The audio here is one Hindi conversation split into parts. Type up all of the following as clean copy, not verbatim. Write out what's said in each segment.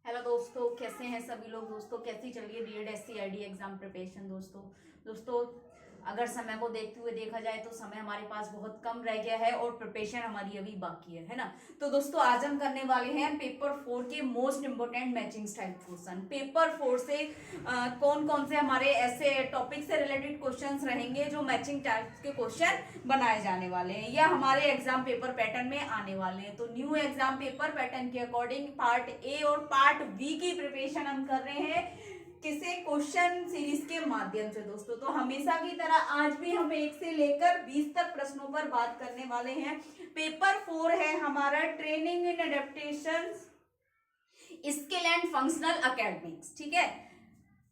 हेलो दोस्तों, कैसे हैं सभी लोग। दोस्तों कैसी चल रही है BEd SC ID exam preparation. दोस्तों अगर समय को देखते हुए देखा जाए तो समय हमारे पास बहुत कम रह गया है और प्रिपरेशन हमारी अभी बाकी है ना। तो दोस्तों आज हम करने वाले हैं पेपर 4 के most important matching style question. Paper 4 से कौन कौन से हमारे ऐसे टॉपिक से रिलेटेड क्वेश्चंस रहेंगे जो मैचिंग टाइप के क्वेश्चन बनाए जाने वाले हैं या हमारे एग्जाम पेपर पैटर्न में आने वाले हैं। तो न्यू एग्जाम पेपर पैटर्न के अकॉर्डिंग पार्ट ए और पार्ट बी की प्रिपरेशन हम कर रहे हैं किसे क्वेश्चन सीरीज के माध्यम से। दोस्तों तो हमेशा की तरह आज भी हम 1 से लेकर 20 तक प्रश्नों पर बात करने वाले हैं। पेपर 4 है हमारा training in adaptation skill and functional academics. ठीक है,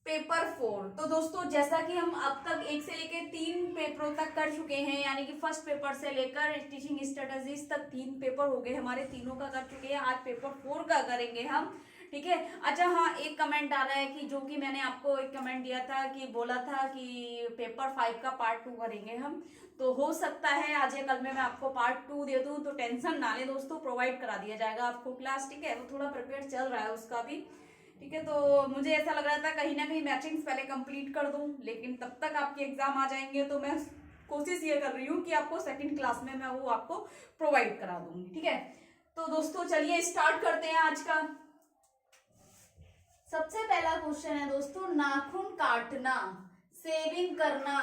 पेपर 4। तो दोस्तों जैसा कि हम अब तक 1 से लेकर 3 पेपरों तक कर चुके हैं, यानी कि फर्स्ट पेपर से लेकर टीचिंग स्ट्रेटजीज तक 3 पेपर हो गए हमारे, तीनों का कर चुके हैं। आज पेपर 4 का करेंगे हम। ठीक है। अच्छा हाँ, एक कमेंट आ रहा है कि जो कि मैंने आपको एक कमेंट दिया था कि बोला था कि पेपर 5 का पार्ट 2 करेंगे हम, तो हो सकता है आज या कल में मैं आपको पार्ट 2 दे दूं। तो टेंशन ना ले दोस्तों, प्रोवाइड करा दिया जाएगा आपको क्लास। ठीक है, वो थोड़ा प्रिपेयर चल रहा है उसका भी। ठीक है, तो मुझे ऐसा लग रहा था कहीं ना कहीं मैचिंग्स पहले कंप्लीट कर दूं, लेकिन तब तक आपके एग्जाम आ जाएंगे। तो मैं कोशिश ये कर रही हूँ कि आपको सेकंड क्लास में मैं वो आपको प्रोवाइड करा दूंगी। ठीक है, तो दोस्तों चलिए स्टार्ट करते हैं आज का। सबसे पहला क्वेश्चन है दोस्तों, नाखून काटना, शेविंग करना,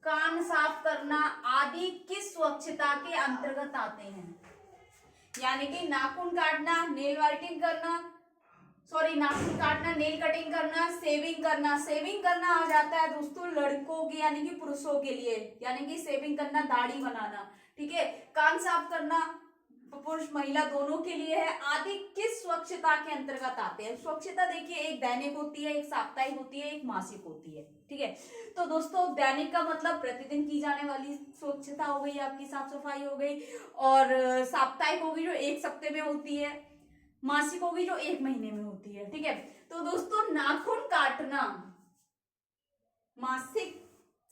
कान साफ करना आदि किस स्वच्छता के अंतर्गत आते हैं। यानी कि नाखून काटना, नेल वाइटिंग करना, नाखून काटना, नेल कटिंग करना, शेविंग करना। शेविंग करना आ जाता है दोस्तों लड़कों के यानी कि पुरुषों के लिए, यानी कि शेविंग करना दाढ़ी बनाना। ठीक है, कान साफ करना पुरुष महिला दोनों के लिए है। आदि किस स्वच्छता के अंतर्गत आते हैं। स्वच्छता देखिए, एक दैनिक होती है, एक साप्ताहिक होती है, एक मासिक होती है। ठीक है, तो दोस्तों दैनिक का मतलब प्रतिदिन की जाने वाली स्वच्छता हो गई, आपकी साफ सफाई हो गई। और साप्ताहिक होगी जो 1 सप्ताह में होती है, मासिक होगी जो 1 महीने में होती है। ठीक है, तो दोस्तों नाखून काटना मासिक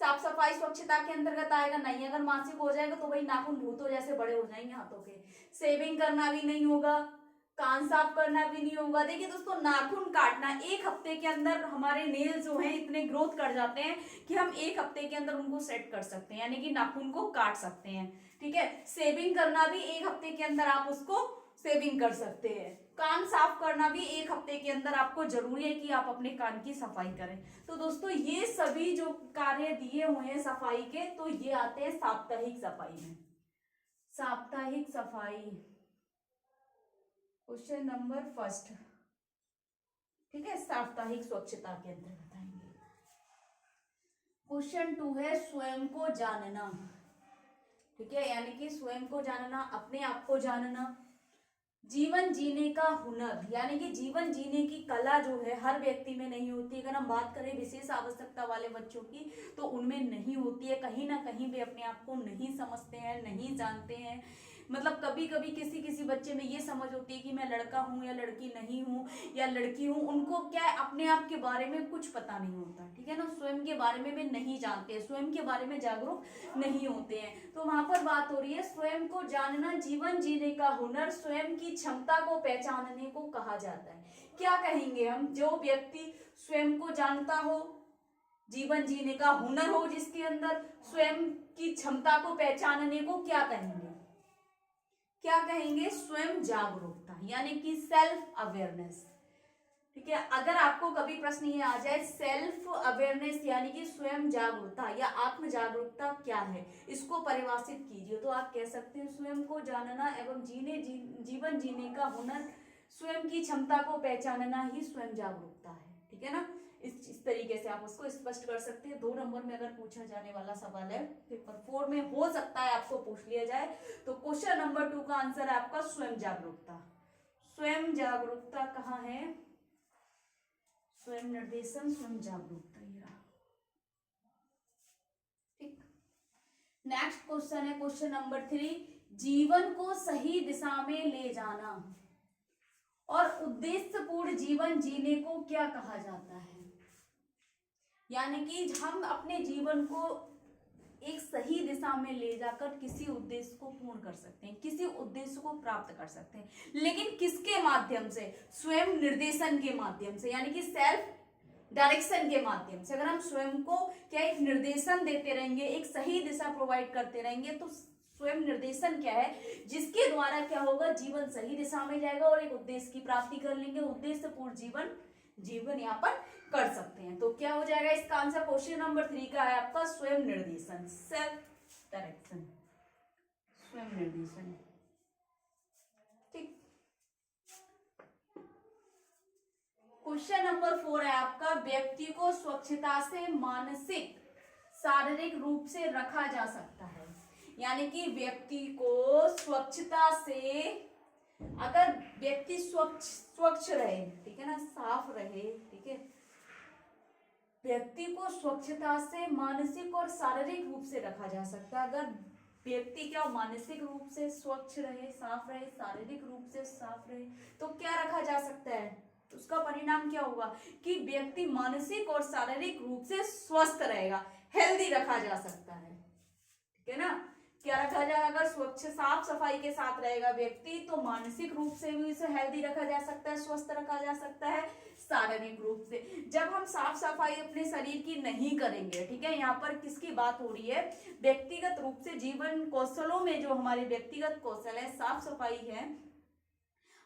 साफ सफाई स्वच्छता के अंतर्गत आएगा नहीं। अगर मासिक हो जाएगा तो भाई नाखून भूतों जैसे बड़े हो जाएंगे हाथों के। शेविंग करना भी नहीं होगा, कान साफ करना भी नहीं होगा। देखिए दोस्तों, नाखून काटना 1 हफ्ते के अंदर हमारे नेल जो हैं इतने ग्रोथ कर जाते हैं कि हम 1 हफ्ते के अंदर उनको सेट कर सकते हैं, यानी कि नाखून को काट सकते हैं। ठीक है, शेविंग करना भी 1 हफ्ते के अंदर आप उसको शेविंग कर सकते हैं। कान साफ करना भी 1 हफ्ते के अंदर आपको जरूरी है कि आप अपने कान की सफाई करें। तो दोस्तों ये सभी जो कार्य दिए हुए हैं सफाई के, तो ये आते हैं साप्ताहिक सफाई में। साप्ताहिक सफाई क्वेश्चन नंबर फर्स्ट। ठीक है, साप्ताहिक स्वच्छता के अंतर्गत आएंगे। क्वेश्चन 2 है स्वयं को जानना। ठीक है, यानी कि स्वयं को जानना, अपने आप को जानना। जीवन जीने का हुनर, यानी कि जीवन जीने की कला जो है हर व्यक्ति में नहीं होती। अगर हम बात करें विशेष आवश्यकता वाले बच्चों की तो उनमें नहीं होती है। कहीं ना कहीं वे अपने आप को नहीं समझते हैं, नहीं जानते हैं। मतलब कभी कभी किसी किसी बच्चे में ये समझ होती है कि मैं लड़का हूँ या लड़की नहीं हूँ या लड़की हूँ। उनको क्या है, अपने आप के बारे में कुछ पता नहीं होता। ठीक है ना, स्वयं के बारे में वे नहीं जानते, स्वयं के बारे में जागरूक नहीं होते हैं। तो वहां पर बात हो रही है स्वयं को जानना, जीवन जीने का हुनर, स्वयं की क्षमता को पहचानने को कहा जाता है। क्या कहेंगे हम, जो व्यक्ति स्वयं को जानता हो, जीवन जीने का हुनर हो जिसके अंदर, स्वयं की क्षमता को पहचानने को क्या कहेंगे। क्या कहेंगे, स्वयं जागरूकता, यानी कि सेल्फ अवेयरनेस। ठीक है, अगर आपको कभी प्रश्न ये आ जाए सेल्फ अवेयरनेस यानी कि स्वयं जागरूकता या आत्म जागरूकता क्या है, इसको परिभाषित कीजिए, तो आप कह सकते हैं स्वयं को जानना एवं जीवन जीने का हुनर, स्वयं की क्षमता को पहचानना ही स्वयं जागरूकता है। ठीक है ना, इस तरीके से आप उसको स्पष्ट कर सकते हैं। 2 नंबर में अगर पूछा जाने वाला सवाल है, पेपर 4 में हो सकता है आपको पूछ लिया जाए। तो क्वेश्चन नंबर 2 का आंसर है आपका स्वयं जागरूकता। स्वयं जागरूकता कहाँ है, स्वयं निर्देशन, स्वयं जागरूकता। ठीक, नेक्स्ट क्वेश्चन है क्वेश्चन नंबर 3, जीवन को सही दिशा में ले जाना और उद्देश्यपूर्ण जीवन जीने को क्या कहा जाता है। यानी कि हम अपने जीवन को एक सही दिशा में ले जाकर किसी उद्देश्य को पूर्ण कर सकते हैं, किसी उद्देश्य को प्राप्त कर सकते हैं, लेकिन किसके माध्यम से, स्वयं निर्देशन के माध्यम से, यानी कि सेल्फ डायरेक्शन के माध्यम से। अगर हम स्वयं को क्या एक निर्देशन देते रहेंगे, एक सही दिशा प्रोवाइड करते रहेंगे, तो स्वयं निर्देशन क्या है, जिसके द्वारा क्या होगा, जीवन सही दिशा में जाएगा और एक उद्देश्य की प्राप्ति कर लेंगे, उद्देश्य पूर्ण जीवन यापन कर सकते हैं। तो क्या हो जाएगा इसका आंसर, क्वेश्चन नंबर 3 का है आपका स्वयं निर्देशन, सेल्फ डायरेक्शन, स्वयं निर्देशन। ठीक, क्वेश्चन नंबर 4 है आपका, व्यक्ति को स्वच्छता से मानसिक शारीरिक रूप से रखा जा सकता है। यानी कि व्यक्ति को स्वच्छता से, अगर व्यक्ति स्वच्छ रहे, ठीक है ना, साफ रहे, ठीक है, व्यक्ति को स्वच्छता से मानसिक और शारीरिक रूप से रखा जा सकता है। अगर व्यक्ति क्या मानसिक रूप से स्वच्छ रहे, साफ रहे, शारीरिक रूप से साफ रहे, तो क्या रखा जा सकता है, उसका परिणाम क्या होगा कि व्यक्ति मानसिक और शारीरिक रूप से स्वस्थ रहेगा, हेल्दी रखा जा सकता है। ठीक है ना, क्या रखा जाए, अगर स्वच्छ साफ सफाई के साथ रहेगा व्यक्ति, तो मानसिक रूप से भी उसे हेल्दी रखा जा सकता है, स्वस्थ रखा जा सकता है, शारीरिक रूप से। जब हम साफ सफाई अपने शरीर की नहीं करेंगे, ठीक है, यहाँ पर किसकी बात हो रही है, व्यक्तिगत रूप से जीवन कौशलों में जो हमारे व्यक्तिगत कौशल है, साफ सफाई है,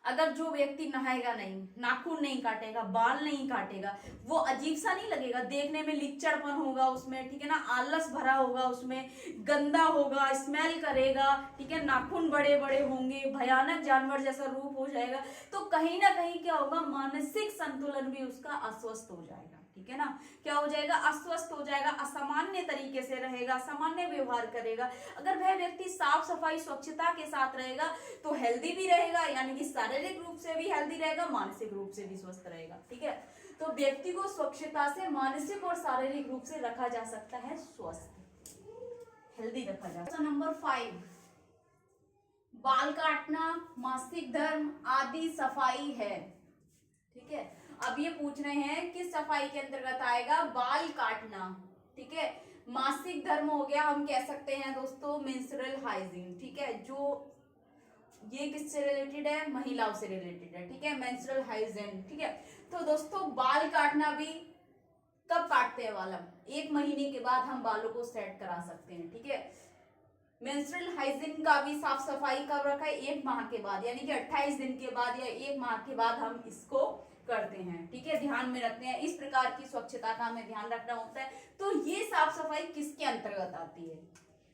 अगर जो व्यक्ति नहाएगा नहीं, नाखून नहीं काटेगा, बाल नहीं काटेगा, वो अजीब सा नहीं लगेगा, देखने में लिच्चड़पन होगा उसमें, ठीक है ना, आलस भरा होगा उसमें, गंदा होगा, स्मेल करेगा, ठीक है, नाखून बड़े बड़े होंगे, भयानक जानवर जैसा रूप हो जाएगा, तो कहीं ना कहीं क्या होगा, मानसिक संतुलन भी उसका अस्वस्थ हो जाएगा। ठीक है ना, क्या हो जाएगा, अस्वस्थ हो जाएगा, असामान्य तरीके से रहेगा, सामान्य व्यवहार करेगा। अगर वह व्यक्ति साफ सफाई स्वच्छता के साथ रहेगा तो हेल्दी भी रहेगा, यानी कि शारीरिक रूप से भी हेल्दी रहेगा, मानसिक रूप से भी स्वस्थ रहेगा। ठीक है, तो व्यक्ति को स्वच्छता से मानसिक और शारीरिक रूप से रखा जा सकता है, स्वस्थ, हेल्दी रखा जा सकता है। नंबर 5, बाल काटना मासिक धर्म आदि सफाई है। ठीक है, अब ये पूछ रहे हैं कि सफाई के अंतर्गत आएगा बाल काटना। ठीक है, मासिक धर्म हो गया, हम कह सकते हैं दोस्तों मेंस्ट्रुअल हाइजीन। ठीक है, जो ये किससे रिलेटेड है, महिलाओं से रिलेटेड है। ठीक है, मेंस्ट्रुअल हाइजीन। ठीक है, तो दोस्तों बाल काटना भी कब काटते हैं बाल, हम 1 महीने के बाद हम बालों को सेट करा सकते हैं। ठीक है, मेंस्ट्रुअल हाइजीन का भी साफ सफाई कब रखा है, 1 माह के बाद, यानी कि 28 दिन के बाद या 1 माह के बाद हम इसको करते हैं। ठीक है, ध्यान में रखते हैं, इस प्रकार की स्वच्छता का हमें ध्यान रखना होता है। तो ये साफ सफाई किसके अंतर्गत आती है,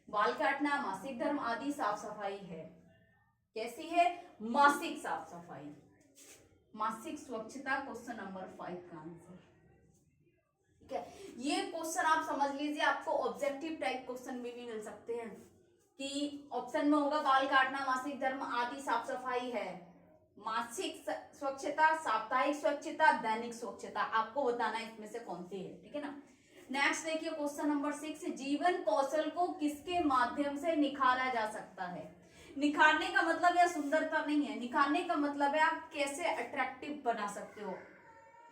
बाल काटना मासिक धर्म आदि साफ सफाई है। कैसी है, मासिक साफ सफाई, मासिक स्वच्छता, क्वेश्चन नंबर 5 का आंसर। ठीक है, ये क्वेश्चन आप समझ लीजिए, आपको ऑब्जेक्टिव टाइप क्वेश्चन में भी मिल सकते हैं कि ऑप्शन में होगा बाल काटना मासिक धर्म आदि साफ सफाई है, मासिक स्वच्छता, साप्ताहिक स्वच्छता, दैनिक स्वच्छता, आपको बताना है इसमें से कौन सी है। ठीक है ना, नेक्स्ट देखिए क्वेश्चन नंबर 6, जीवन कौशल को किसके माध्यम से निखारा जा सकता है। निखारने का मतलब यह सुंदरता नहीं है, निखारने का मतलब है आप कैसे अट्रैक्टिव बना सकते हो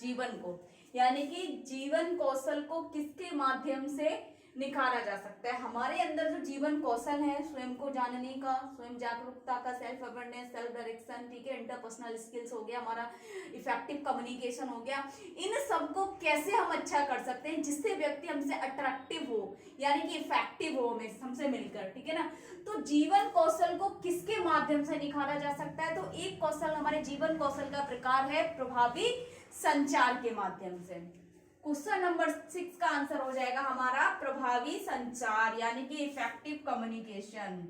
जीवन को, यानी कि जीवन कौशल को किसके माध्यम से निखारा जा सकता है। हमारे अंदर जो जीवन कौशल है, स्वयं को जानने का, स्वयं जागरूकता का, सेल्फ अवेयरनेस, सेल्फ डायरेक्शन, ठीक है, इंटरपर्सनल स्किल्स हो गया, हमारा इफेक्टिव कम्युनिकेशन हो गया, इन सबको कैसे हम अच्छा कर सकते हैं जिससे व्यक्ति हमसे अट्रैक्टिव हो, यानी कि इफेक्टिव हो हमसे मिलकर। ठीक है ना, तो जीवन कौशल को किसके माध्यम से निखारा जा सकता है, तो एक कौशल, हमारे जीवन कौशल का प्रकार है प्रभावी संचार के माध्यम से। क्वेश्चन नंबर 6 का आंसर हो जाएगा हमारा प्रभावी संचार, यानी कि इफेक्टिव कम्युनिकेशन।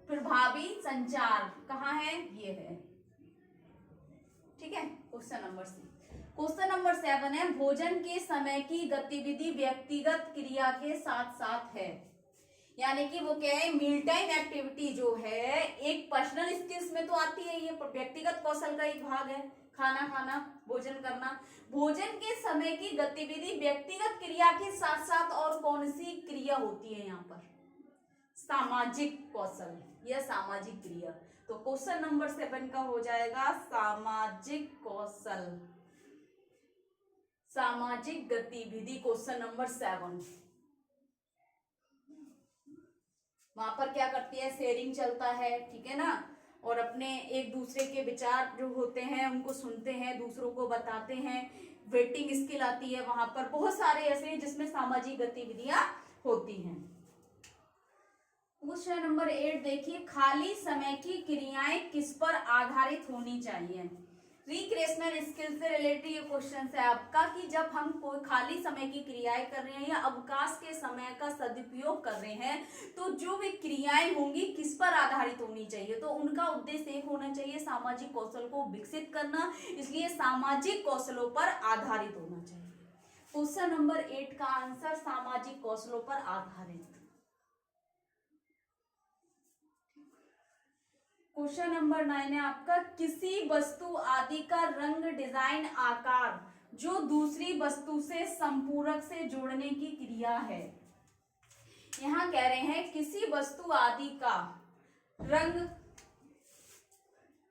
प्रभावी संचार कहाँ है, ये है। ठीक है, क्वेश्चन नंबर 6। क्वेश्चन नंबर 7 है, भोजन के समय की गतिविधि व्यक्तिगत क्रिया के साथ साथ है, यानी कि वो क्या है, मील टाइम एक्टिविटी जो है एक पर्सनल स्किल्स में तो आती है, ये व्यक्तिगत कौशल का एक भाग है, खाना खाना, भोजन करना। भोजन के समय की गतिविधि व्यक्तिगत क्रिया के साथ साथ और कौन सी क्रिया होती है यहाँ पर, सामाजिक कौशल या सामाजिक क्रिया। तो क्वेश्चन नंबर 7 का हो जाएगा सामाजिक कौशल, सामाजिक गतिविधि, क्वेश्चन नंबर 7। वहां पर क्या करती है, शेयरिंग चलता है, ठीक है ना, और अपने एक दूसरे के विचार जो होते हैं उनको सुनते हैं, दूसरों को बताते हैं, वेटिंग स्किल आती है वहां पर, बहुत सारे ऐसे हैं जिसमें सामाजिक गतिविधियां होती हैं। क्वेश्चन नंबर 8 देखिए, खाली समय की क्रियाएं किस पर आधारित होनी चाहिए। रिक्रिएशनल स्किल से रिलेटेड ये क्वेश्चन है आपका कि जब हम कोई खाली समय की क्रियाएं कर रहे हैं या अवकाश के समय का सदुपयोग कर रहे हैं तो जो भी क्रियाएं होंगी किस पर आधारित होनी चाहिए, तो उनका उद्देश्य एक होना चाहिए, सामाजिक कौशल को विकसित करना, इसलिए सामाजिक कौशलों पर आधारित होना चाहिए। क्वेश्चन नंबर 8 का आंसर सामाजिक कौशलों पर आधारित। क्वेश्चन नंबर 9 है आपका, किसी वस्तु आदि का रंग, डिजाइन, आकार जो दूसरी वस्तु से संपूरक से जोड़ने की क्रिया है। यहां कह रहे हैं किसी वस्तु आदि का रंग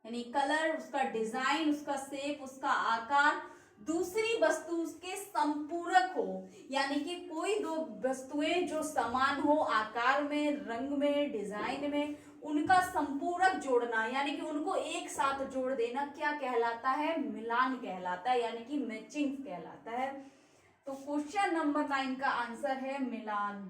यानी कलर, उसका डिजाइन, उसका शेप, उसका आकार दूसरी वस्तु के संपूरक हो, यानी कि कोई दो वस्तुएं जो समान हो आकार में, रंग में, डिजाइन में, उनका संपूरक जोड़ना यानी कि उनको एक साथ जोड़ देना क्या कहलाता है, मिलान कहलाता है, यानी कि मैचिंग कहलाता है। तो क्वेश्चन नंबर 9 का आंसर है मिलान।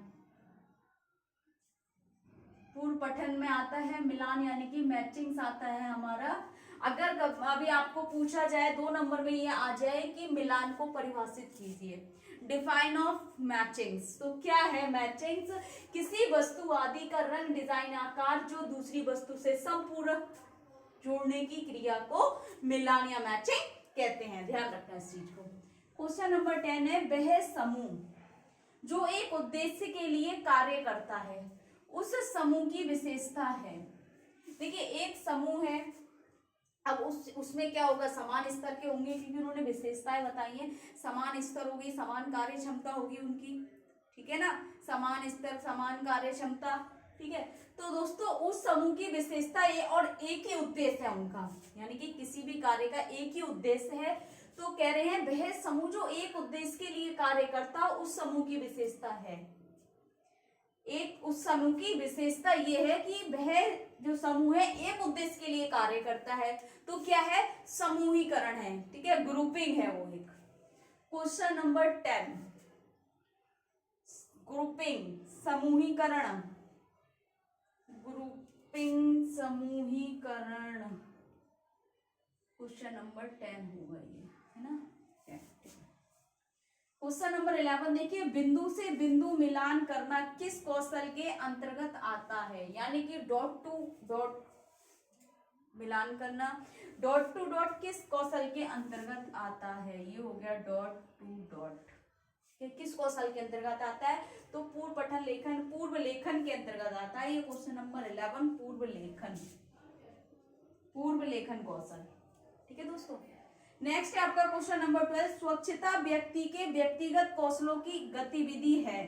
पूर्व पठन में आता है मिलान यानी कि मैचिंग आता है हमारा। अगर अभी आपको पूछा जाए 2 नंबर में ये आ जाए कि मिलान को परिभाषित कीजिए, डिफाइन ऑफ मैचिंग्स, तो क्या है मैचिंग्स, किसी वस्तु आदि का रंग, डिजाइन, आकार जो दूसरी वस्तु से संपूरक जोड़ने की क्रिया को मिलान या मैचिंग कहते हैं, ध्यान रखना इस चीज को। क्वेश्चन नंबर 10 है, वह समूह जो एक उद्देश्य के लिए कार्य करता है उस समूह की विशेषता है। देखिए एक समूह है, अब उसमें क्या होगा, समान स्तर के होंगे क्योंकि उन्होंने विशेषताएं बताई हैं, समान स्तर होगी, समान कार्य क्षमता होगी उनकी, ठीक है ना, समान स्तर, समान कार्य क्षमता, ठीक है। तो दोस्तों उस समूह की विशेषता ये और एक ही उद्देश्य है उनका, यानी कि किसी भी कार्य का एक ही उद्देश्य है, तो कह रहे हैं वह समूह जो एक उद्देश्य के लिए कार्य करता उस समूह की विशेषता है। एक उस समूह की विशेषता ये है कि वह जो समूह है एक उद्देश्य के लिए कार्य करता है, तो क्या है, समूहीकरण है, ठीक है, ग्रुपिंग है वो एक। क्वेश्चन नंबर 10, ग्रुपिंग, समूहीकरण, ग्रुपिंग, समूहीकरण, क्वेश्चन नंबर 10 होगा ये, है ना। क्वेश्चन नंबर 11 देखिए, बिंदु से बिंदु मिलान करना किस कौशल के अंतर्गत आता है, यानी कि डॉट टू डॉट मिलान करना, डॉट टू डॉट किस कौशल के अंतर्गत आता है, ये हो गया डॉट टू डॉट, किस कौशल के अंतर्गत आता है, तो पूर्व पठन लेखन, पूर्व लेखन के अंतर्गत आता है ये क्वेश्चन नंबर 11, पूर्व लेखन, पूर्व लेखन कौशल, ठीक है दोस्तों। नेक्स्ट है आपका क्वेश्चन नंबर 12, स्वच्छता व्यक्ति के व्यक्तिगत कौशलों की गतिविधि है।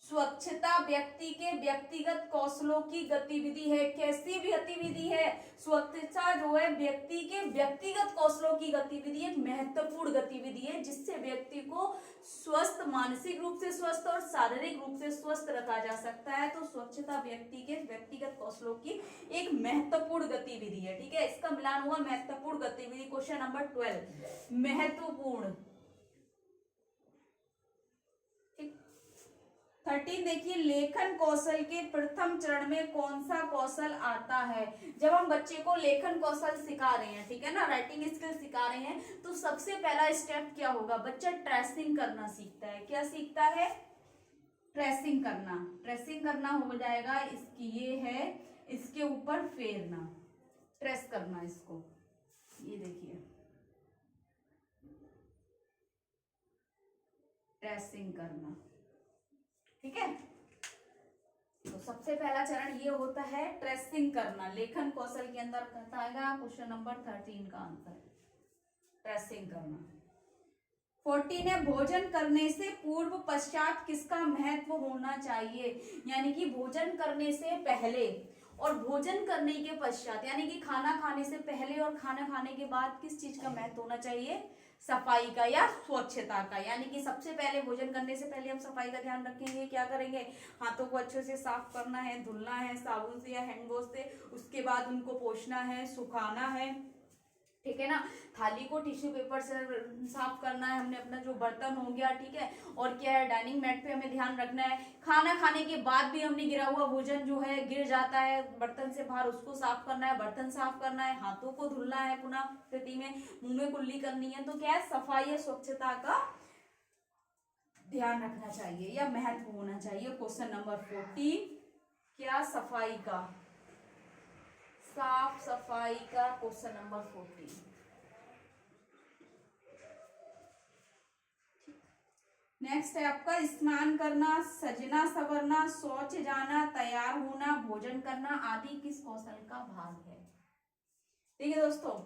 स्वच्छता व्यक्ति के व्यक्तिगत कौशलों की गतिविधि है, कैसी भी गतिविधि है, स्वच्छता जो है व्यक्ति के व्यक्तिगत कौशलों की गतिविधि, एक महत्वपूर्ण गतिविधि है जिससे व्यक्ति को स्वस्थ, मानसिक रूप से स्वस्थ और शारीरिक रूप से स्वस्थ रखा जा सकता है। तो स्वच्छता व्यक्ति के व्यक्तिगत कौशलों की एक महत्वपूर्ण गतिविधि है, ठीक है, इसका मिलान हुआ महत्वपूर्ण गतिविधि। क्वेश्चन नंबर 12, महत्वपूर्ण। 13 देखिए, लेखन कौशल के प्रथम चरण में कौन सा कौशल आता है। जब हम बच्चे को लेखन कौशल सिखा रहे हैं, ठीक है ना, राइटिंग स्किल सिखा रहे हैं, तो सबसे पहला स्टेप क्या होगा, बच्चा ट्रेसिंग करना सीखता है। क्या सीखता है, ट्रेसिंग करना, ट्रेसिंग करना हो जाएगा, इसकी ये है, इसके ऊपर फेरना, ट्रेस करना इसको, ये देखिए ट्रेसिंग करना, ठीक है। तो सबसे पहला चरण ये होता है ट्रेसिंग करना, लेखन कौशल के अंदर कहता है क्वेश्चन नंबर 13 का आंसर, ट्रेसिंग करना। 14 है, भोजन करने से पूर्व पश्चात किसका महत्व होना चाहिए, यानी कि भोजन करने से पहले और भोजन करने के पश्चात, यानी कि खाना खाने से पहले और खाना खाने के बाद किस चीज का महत्व होना चाहिए, सफाई का या स्वच्छता का, यानी कि सबसे पहले भोजन करने से पहले हम सफाई का ध्यान रखेंगे। क्या करेंगे, हाथों को अच्छे से साफ करना है, धुलना है साबुन से या हैंड वॉश से, उसके बाद उनको पोंछना है, सुखाना है, ठीक है ना। थाली को टिश्यू पेपर से साफ करना है हमने, अपना जो बर्तन हो गया, ठीक है। और क्या है, डाइनिंग मैट पे हमें ध्यान रखना है, खाना खाने के बाद भी हमने गिरा हुआ भोजन जो है गिर जाता है बर्तन से बाहर, उसको साफ करना है, बर्तन साफ करना है, हाथों को धुलना है पुनः स्थिति में, मुंह में कुल्ली करनी है। तो क्या है, सफाई या स्वच्छता का ध्यान रखना चाहिए या महत्व होना चाहिए। क्वेश्चन नंबर 14, क्या सफाई का, साफ सफाई का क्वेश्चन नंबर 14। नेक्स्ट है आपका स्नान करना, सजना सवरना, शौच जाना, तैयार होना, भोजन करना आदि किस कौशल का भाग है। ठीक है दोस्तों,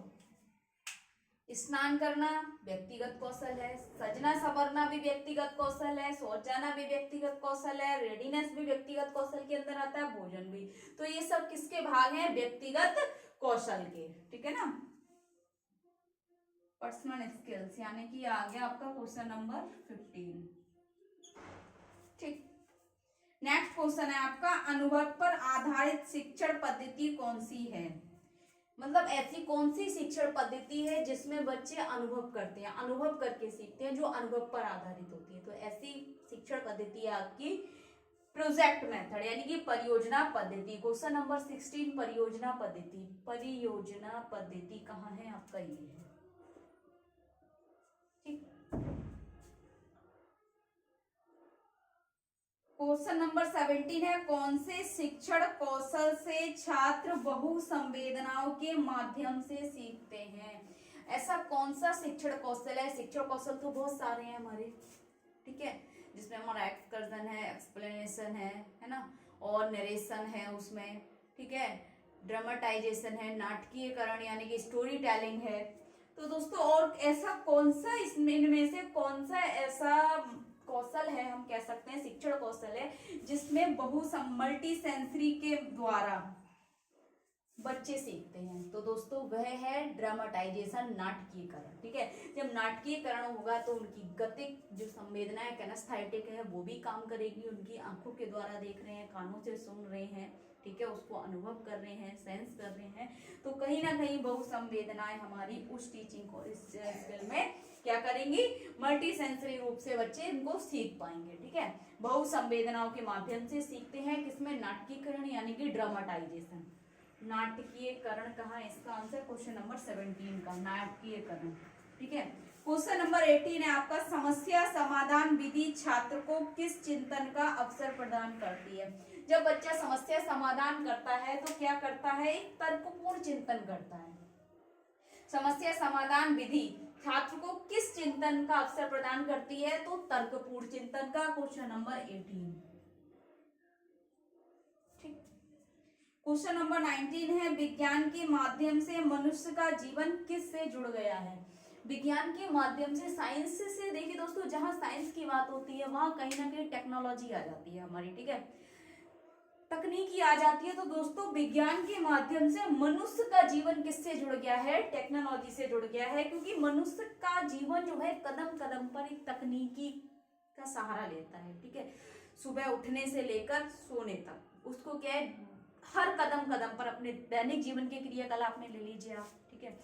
स्नान करना व्यक्तिगत कौशल है, सजना सवरना भी व्यक्तिगत कौशल है, शौच जाना भी व्यक्तिगत कौशल है, रेडीनेस भी व्यक्तिगत कौशल के अंदर आता है, भोजन भी। तो ये सब किसके भाग हैं, व्यक्तिगत कौशल के, ठीक है ना। पर्सनल स्किल्स, यानी कि आ गया आपका क्वेश्चन नंबर 15। ठीक, नेक्स्ट क्वेश्चन है आपका, अनुभव पर आधारित शिक्षण पद्धति कौन सी है। मतलब ऐसी कौन सी शिक्षण पद्धति है जिसमें बच्चे अनुभव करते हैं, अनुभव करके सीखते हैं, जो अनुभव पर आधारित होती है। तो ऐसी शिक्षण पद्धति है आपकी प्रोजेक्ट मेथड, यानी कि परियोजना पद्धति। क्वेश्चन नंबर 16, परियोजना पद्धति। परियोजना पद्धति कहाँ है आपका, ये है, ठीक। क्वेश्चन नंबर 17 है, कौन से शिक्षण कौशल से छात्र बहु संवेदनाओं के माध्यम से सीखते हैं। ऐसा कौन सा शिक्षण कौशल है, शिक्षण कौशल तो बहुत सारे हैं हमारे, ठीक है, जिसमें हमारा एक्सकर्जन है, एक्सप्लेनेशन है ना, और नरेशन है उसमें, ठीक है, ड्रामेटाइजेशन है, नाटकीयकरण यानी कि स्टोरी टेलिंग है। तो दोस्तों, और ऐसा कौन सा इनमें से कौन सा ऐसा कौशल है, हम कह सकते हैं शिक्षण कौशल है, जिसमें मल्टी सेंसरी के द्वारा बच्चे सीखते हैं। तो दोस्तों वह है ड्रामेटाइजेशन, नाटकीयकरण, ठीक है। जब नाटकीयकरण होगा तो उनकी गतिक जो संवेदनाएं कैनेस्थेटिक है वो भी काम करेगी, उनकी आंखों के द्वारा देख रहे हैं, कानों से सुन रहे हैं, ठीक है, उसको अनुभव कर रहे हैं, सेंस कर रहे हैं। तो कहीं ना कहीं बहु संवेदनाएं हमारी उस टीचिंग को, इस स्किल में क्या करेंगी, मल्टी सेंसरी रूप से बच्चे इनको सीख पाएंगे, ठीक है। बहु संवेदनाओं के माध्यम से सीखते हैं, किसमें, नाटकीकरण यानी कि ड्रामेटाइजेशन। नाटकीयकरण कहाँ है, इसका आंसर क्वेश्चन नंबर 17 का, नाटकीयकरण, ठीक है। क्वेश्चन नंबर 18 है आपका, समस्या समाधान विधि छात्र को किस चिंतन का अवसर प्रदान करती है। जब बच्चा समस्या समाधान करता है तो क्या करता है, एक तर्कपूर्ण चिंतन करता है। समस्या समाधान विधि छात्र को किस चिंतन का अवसर प्रदान करती है, तो तर्कपूर्ण चिंतन का। क्वेश्चन नंबर 18, ठीक। क्वेश्चन नंबर 19 है, विज्ञान के माध्यम से मनुष्य का जीवन किससे जुड़ गया है। विज्ञान के माध्यम से, साइंस से, देखिए दोस्तों, जहां साइंस की बात होती है वहां कहीं ना कहीं टेक्नोलॉजी आ जाती है हमारी, ठीक है, तकनीकी आ जाती है। तो दोस्तों विज्ञान के माध्यम से मनुष्य का जीवन किससे जुड़ गया है, टेक्नोलॉजी से जुड़ गया है, क्योंकि मनुष्य का जीवन जो है कदम कदम पर एक तकनीकी का सहारा लेता है, ठीक है। सुबह उठने से लेकर सोने तक उसको क्या है, हर कदम कदम पर अपने दैनिक जीवन के क्रियाकलाप में ले लीजिए आप, ठीक है,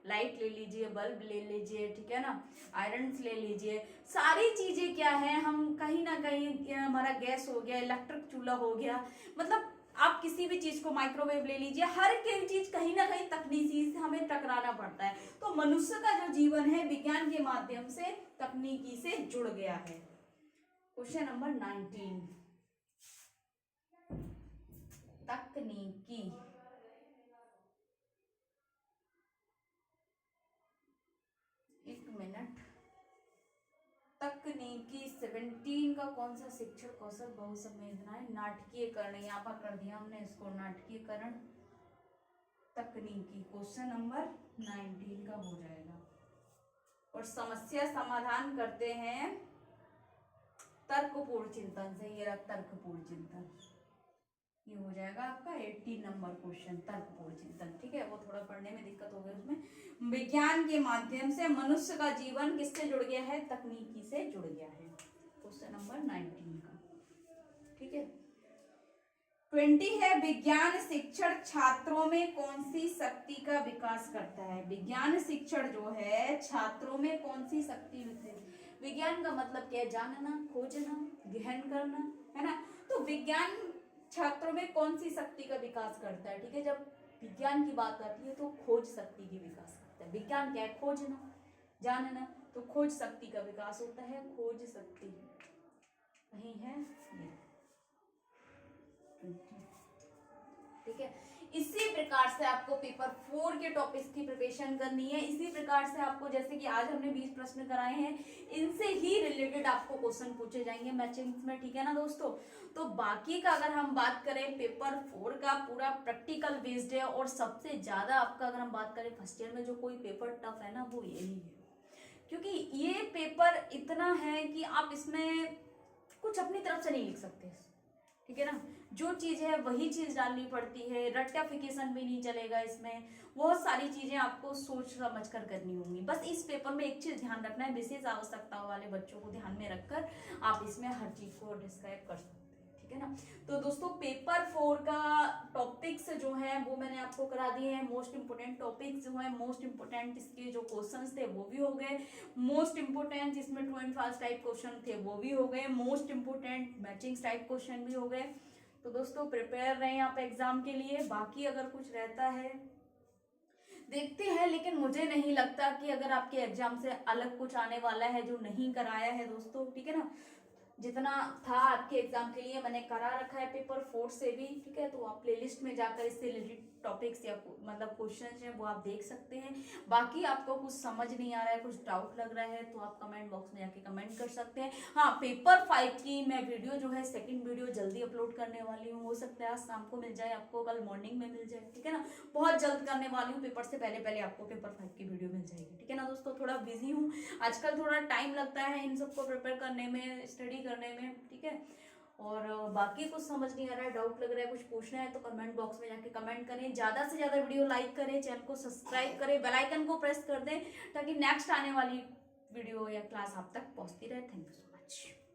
लाइट ले लीजिए, बल्ब ले लीजिए, ठीक है ना, आयरन्स ले लीजिए, सारी चीजें क्या है, हम कहीं ना कहीं, हमारा गैस हो गया, इलेक्ट्रिक चूल्हा हो गया, मतलब आप किसी भी चीज को, माइक्रोवेव ले लीजिए, हर एक चीज कहीं ना कहीं तकनीकी से हमें टकराना पड़ता है। तो मनुष्य का जो जीवन है विज्ञान के माध्यम से तकनीकी से जुड़ गया है। क्वेश्चन नंबर 19, तकनीकी, एक मिनट, तकनीकी 17 का कौन सा शिक्षण कौशल बहु संवेदनाएं, नाटकीयकरण, यहाँ पर कर दिया हमने इसको, नाटकीयकरण तकनीकी। क्वेश्चन नंबर 19 का हो जाएगा। और समस्या समाधान करते हैं तर्कपूर्ण चिंतन से, ये रहा तर्कपूर्ण चिंतन, ये हो जाएगा आपका 80 नंबर क्वेश्चन, तर्क पूर्ण चिंतन। ठीक है, वो थोड़ा पढ़ने में दिक्कत हो गई उसमें। विज्ञान के माध्यम से मनुष्य का जीवन किससे जुड़ गया है? तकनीकी से जुड़ गया है। क्वेश्चन नंबर 19 का। ठीक है, 20 है, विज्ञान शिक्षण छात्रों में कौन सी शक्ति का विकास करता है? विज्ञान शिक्षण जो है छात्रों में कौन सी शक्ति विज्ञान का मतलब क्या है? जानना, खोजना, गहन करना, है ना। तो विज्ञान छात्रों में कौन सी शक्ति का विकास करता है? ठीक है, जब विज्ञान की बात आती है तो खोज शक्ति की विकास करता है। विज्ञान क्या है? खोजना, जानना, तो खोज शक्ति का विकास होता है। खोज शक्ति कहीं है ये। ठीक है, इसी प्रकार से आपको पेपर 4 के टॉपिक्स की प्रिपरेशन करनी है। इसी प्रकार से आपको, जैसे कि आज हमने 20 प्रश्न कराए हैं, इनसे ही रिलेटेड आपको क्वेश्चन पूछे जाएंगे मैचिंग्स में। ठीक है ना दोस्तों। तो बाकी का अगर हम बात करें, पेपर 4 का पूरा प्रैक्टिकल बेस्ड है, और सबसे ज्यादा आपका अगर हम बात करें फर्स्ट ईयर में जो कोई पेपर टफ है ना, वो यही है। क्योंकि ये पेपर इतना है कि आप इसमें कुछ अपनी तरफ से नहीं लिख सकते। ठीक है ना, जो चीज है वही चीज डालनी पड़ती है। रट्टाफिकेशन भी नहीं चलेगा इसमें। बहुत सारी चीजें आपको सोच समझ कर करनी होंगी। बस इस पेपर में एक चीज ध्यान रखना है, विशेष आवश्यकताओं वाले बच्चों को ध्यान में रखकर आप इसमें हर चीज को डिस्क्राइब कर सकते हैं। ठीक है ना। तो दोस्तों पेपर 4 का टॉपिक्स जो है वो मैंने आपको करा दिए हैं। मोस्ट इंपोर्टेंट टॉपिक्स जो है, मोस्ट इंपोर्टेंट इसके जो क्वेश्चंस थे वो भी हो गए। मोस्ट इंपोर्टेंट जिसमें true and false type question थे वो भी हो गए। Most important matching type question भी हो गए। तो दोस्तों प्रिपेयर रहें आप एग्जाम के लिए। बाकी अगर कुछ रहता है देखते हैं, लेकिन मुझे नहीं लगता कि अगर आपके एग्जाम से अलग कुछ आने वाला है जो नहीं कराया है दोस्तों। ठीक है ना, जितना था आपके एग्जाम के लिए मैंने करा रखा है पेपर 4 से भी। ठीक है, तो आप प्लेलिस्ट में जाकर इससे रिलेटेड टॉपिक्स या मतलब क्वेश्चंस हैं वो आप देख सकते हैं। बाकी आपको कुछ समझ नहीं आ रहा है, कुछ डाउट लग रहा है, तो आप कमेंट बॉक्स में जाके कमेंट कर सकते हैं। हाँ, पेपर 5 की मैं वीडियो जो है सेकंड वीडियो जल्दी अपलोड करने वाली हूँ। हो सकता है आज शाम को मिल जाए आपको, कल मॉर्निंग में मिल जाए। ठीक है ना, बहुत जल्द करने वाली हूँ। पेपर से पहले पहले आपको पेपर 5 की वीडियो मिल जाएगी। ठीक है ना दोस्तों, थोड़ा बिजी हूँ आजकल, थोड़ा टाइम लगता है इन सबको प्रिपेयर करने में, स्टडी करने में। ठीक है, और बाकी कुछ समझ नहीं आ रहा है, डाउट लग रहा है, कुछ पूछना है, तो कमेंट बॉक्स में जाके कमेंट करें। ज्यादा से ज्यादा वीडियो लाइक करें, चैनल को सब्सक्राइब करें, बेल आइकन को प्रेस कर दें, ताकि नेक्स्ट आने वाली वीडियो या क्लास आप तक पहुंचती रहे। Thank you so much.